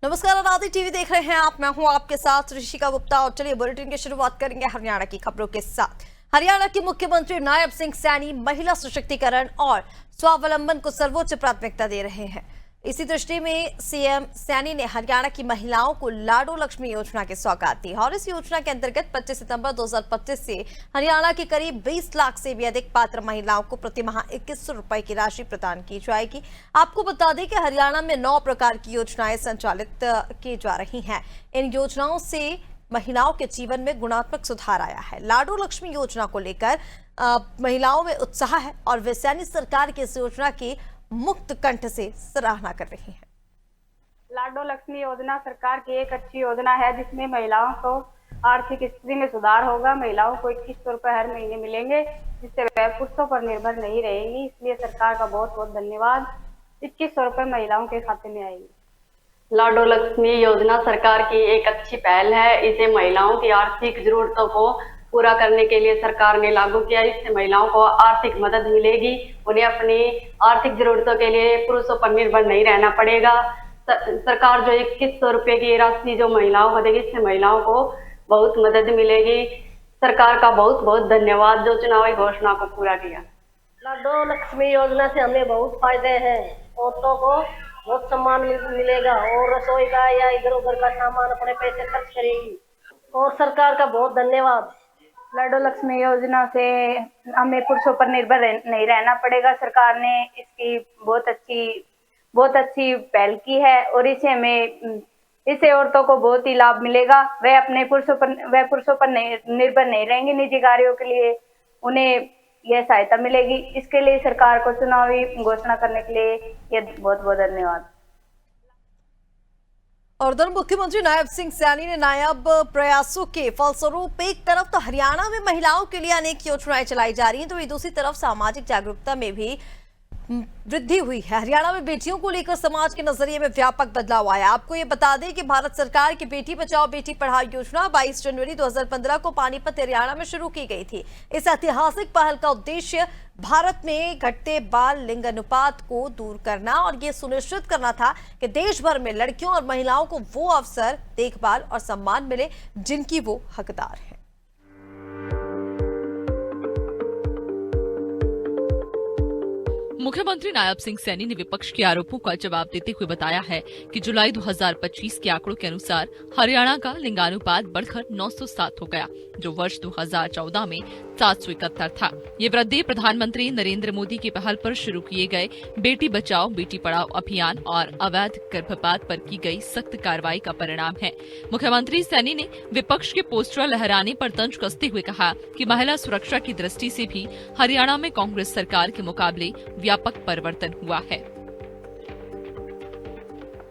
नमस्कार, आराध्य टीवी देख रहे हैं आप। मैं हूं आपके साथ ऋषिका गुप्ता और चलिए बुलेटिन की शुरुआत करेंगे हरियाणा की खबरों के साथ। हरियाणा के मुख्यमंत्री नायब सिंह सैनी महिला सशक्तिकरण और स्वावलंबन को सर्वोच्च प्राथमिकता दे रहे हैं। इसी दृष्टि में सीएम सैनी ने हरियाणा की महिलाओं को लाडो लक्ष्मी योजना की सौगात दी और इस योजना के अंतर्गत 25 सितंबर 2025 से हरियाणा के करीब 20 लाख से भी अधिक पात्र महिलाओं को प्रतिमाह 2100 रुपए की राशि प्रदान की जाएगी। आपको बता दें कि हरियाणा में 9 प्रकार की योजनाएं संचालित की जा रही हैं। इन योजनाओं से महिलाओं के जीवन में गुणात्मक सुधार आया है। लाडो लक्ष्मी योजना को लेकर महिलाओं में उत्साह है और वे सैनी सरकार की इस योजना की मुक्त कंठ से सराहना कर रही हैं। लाडो लक्ष्मी योजना सरकार की एक अच्छी योजना है जिसमें महिलाओं को आर्थिक स्थिति में सुधार होगा। महिलाओं को 2100 रुपए हर महीने मिलेंगे जिससे वह पुरुषों पर निर्भर नहीं रहेगी। इसलिए सरकार का बहुत बहुत धन्यवाद। 2100 रुपए महिलाओं के खाते में आएंगे। लाडो लक्ष्मी योजना सरकार की एक अच्छी पहल है। इसे महिलाओं की आर्थिक जरूरतों को पूरा करने के लिए सरकार ने लागू किया। इससे महिलाओं को आर्थिक मदद मिलेगी। उन्हें अपनी आर्थिक जरूरतों के लिए पुरुषों पर निर्भर नहीं रहना पड़ेगा। सरकार जो 2100 रुपए की राशि जो महिलाओं को देगी, इससे महिलाओं को बहुत मदद मिलेगी। सरकार का बहुत बहुत धन्यवाद जो चुनावी घोषणा को पूरा किया। लाडो लक्ष्मी योजना से हमें बहुत फायदे हैं। औरतों को बहुत सम्मान मिलेगा और रसोई का या इधर उधर का सामान अपने पैसे खर्च करेगी और सरकार का बहुत धन्यवाद। लाडो लक्ष्मी योजना से हमें पुरुषों पर निर्भर नहीं रहना पड़ेगा। सरकार ने इसकी बहुत अच्छी पहल की है और इससे औरतों को बहुत ही लाभ मिलेगा। वह पुरुषों पर निर्भर नहीं रहेंगे। निजी कार्यों के लिए उन्हें यह सहायता मिलेगी। इसके लिए सरकार को चुनावी घोषणा करने के लिए यह बहुत बहुत धन्यवाद। और उधर मुख्यमंत्री नायब सिंह सैनी ने नायब प्रयासों के फलस्वरूप एक तरफ तो हरियाणा में महिलाओं के लिए अनेक योजनाएं चलाई जा रही हैं, तो वहीं दूसरी तरफ सामाजिक जागरूकता में भी वृद्धि हुई है। हरियाणा में बेटियों को लेकर समाज के नजरिए में व्यापक बदलाव आया। आपको ये बता दें कि भारत सरकार की बेटी बचाओ बेटी पढ़ाओ योजना 22 जनवरी 2015 को पानीपत हरियाणा में शुरू की गई थी। इस ऐतिहासिक पहल का उद्देश्य भारत में घटते बाल लिंग अनुपात को दूर करना और ये सुनिश्चित करना था कि देश भर में लड़कियों और महिलाओं को वो अवसर, देखभाल और सम्मान मिले जिनकी वो हकदार है। मुख्यमंत्री नायब सिंह सैनी ने विपक्ष के आरोपों का जवाब देते हुए बताया है कि जुलाई 2025 के आंकड़ों के अनुसार हरियाणा का लिंगानुपात बढ़कर 907 हो गया, जो वर्ष 2014 में 771 था। ये वृद्धि प्रधानमंत्री नरेंद्र मोदी की पहल पर शुरू किए गए बेटी बचाओ बेटी पढ़ाओ अभियान और अवैध गर्भपात पर की गई सख्त कार्रवाई का परिणाम है। मुख्यमंत्री सैनी ने विपक्ष के पोस्टर लहराने पर तंज कसते हुए कहा कि महिला सुरक्षा की दृष्टि से भी हरियाणा में कांग्रेस सरकार के मुकाबले व्यापक परिवर्तन हुआ है।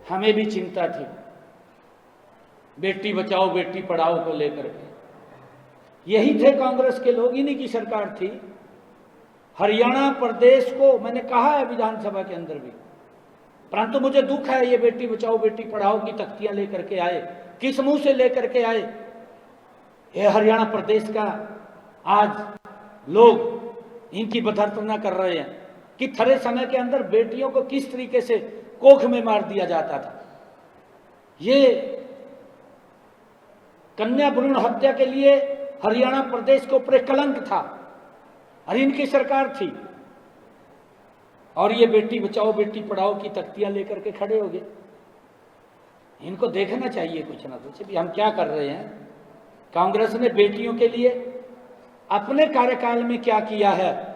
हमें भी चिंता थी बेटी बचाओ बेटी पढ़ाओ को लेकर के। यही थे कांग्रेस के लोग, इन्हीं की सरकार थी। हरियाणा प्रदेश को मैंने कहा है विधानसभा के अंदर भी, परंतु मुझे दुख है ये बेटी बचाओ बेटी पढ़ाओ की तख्तियां लेकर के आए, किस मुंह से लेकर के आए। ये हरियाणा प्रदेश का आज लोग इनकी बदहर्तना कर रहे हैं कि थरे समय के अंदर बेटियों को किस तरीके से कोख में मार दिया जाता था। ये कन्या भ्रूण हत्या के लिए हरियाणा प्रदेश के ऊपर कलंक था और इनकी सरकार थी, और ये बेटी बचाओ बेटी पढ़ाओ की तख्तियां लेकर के खड़े हो गए। इनको देखना चाहिए कुछ ना कुछ भी हम क्या कर रहे हैं। कांग्रेस ने बेटियों के लिए अपने कार्यकाल में क्या किया है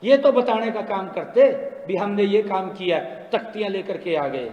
ये तो बताने का काम करते भी हमने ये काम किया, तख्तियां लेकर के आ गए।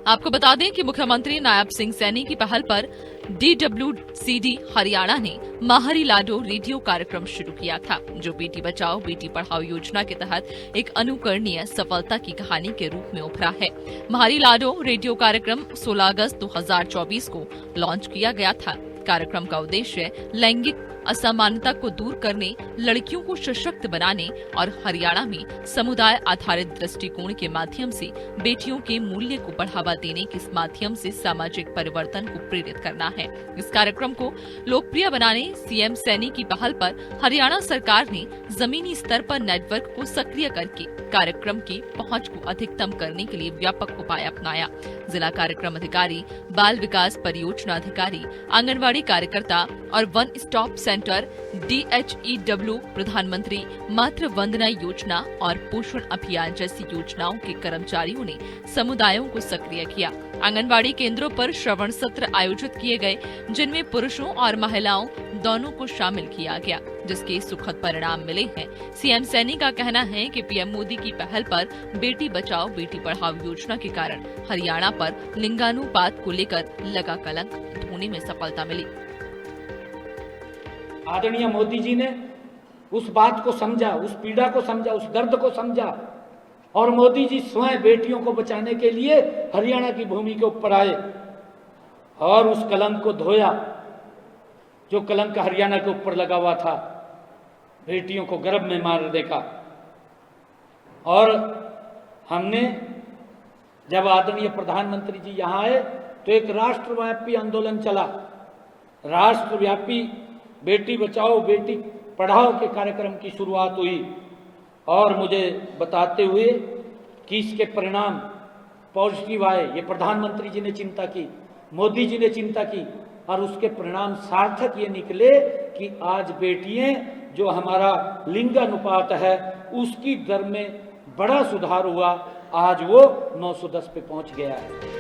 आपको बता दें कि मुख्यमंत्री नायब सिंह सैनी की पहल पर DWCD हरियाणा ने माहरी लाडो रेडियो कार्यक्रम शुरू किया था, जो बेटी बचाओ बेटी पढ़ाओ योजना के तहत एक अनुकरणीय सफलता की कहानी के रूप में उभरा है। माहरी लाडो रेडियो कार्यक्रम 16 अगस्त 2024 को लॉन्च किया गया था। कार्यक्रम का उद्देश्य लैंगिक असमानता को दूर करने, लड़कियों को सशक्त बनाने और हरियाणा में समुदाय आधारित दृष्टिकोण के माध्यम से बेटियों के मूल्य को बढ़ावा देने के माध्यम से सामाजिक परिवर्तन को प्रेरित करना है। इस कार्यक्रम को लोकप्रिय बनाने सीएम सैनी की पहल पर हरियाणा सरकार ने जमीनी स्तर पर नेटवर्क को सक्रिय करके कार्यक्रम की पहुंच को अधिकतम करने के लिए व्यापक उपाय अपनाया। जिला कार्यक्रम अधिकारी, बाल विकास परियोजना अधिकारी, आंगनवाड़ी कार्यकर्ता और वन स्टॉप सेंटर DHEW, प्रधानमंत्री मातृ वंदना योजना और पोषण अभियान जैसी योजनाओं के कर्मचारियों ने समुदायों को सक्रिय किया। आंगनवाड़ी केंद्रों पर श्रवण सत्र आयोजित किए गए, जिनमें पुरुषों और महिलाओं दोनों को शामिल किया गया, जिसके सुखद परिणाम मिले हैं। सीएम सैनी का कहना है कि पीएम मोदी की पहल पर बेटी बचाओ बेटी पढ़ाओ योजना के कारण हरियाणा पर लिंगानुपात को लेकर लगा कलंक धोने में सफलता मिली। आदरणीय मोदी जी ने उस बात को समझा, उस पीड़ा को समझा, उस दर्द को समझा और मोदी जी स्वयं बेटियों को बचाने के लिए हरियाणा की भूमि के ऊपर आए और उस कलंक को धोया, जो कलंक हरियाणा के ऊपर लगा हुआ था, बेटियों को गर्भ में मारने का। और हमने जब आदरणीय प्रधानमंत्री जी यहाँ आए तो एक राष्ट्रव्यापी आंदोलन चला, राष्ट्रव्यापी बेटी बचाओ बेटी पढ़ाओ के कार्यक्रम की शुरुआत हुई और मुझे बताते हुए कि इसके परिणाम पॉजिटिव आए। ये प्रधानमंत्री जी ने चिंता की, मोदी जी ने चिंता की और उसके परिणाम सार्थक ये निकले कि आज बेटियां जो हमारा लिंगानुपात है उसकी दर में बड़ा सुधार हुआ, आज वो 910 पे पहुंच गया है।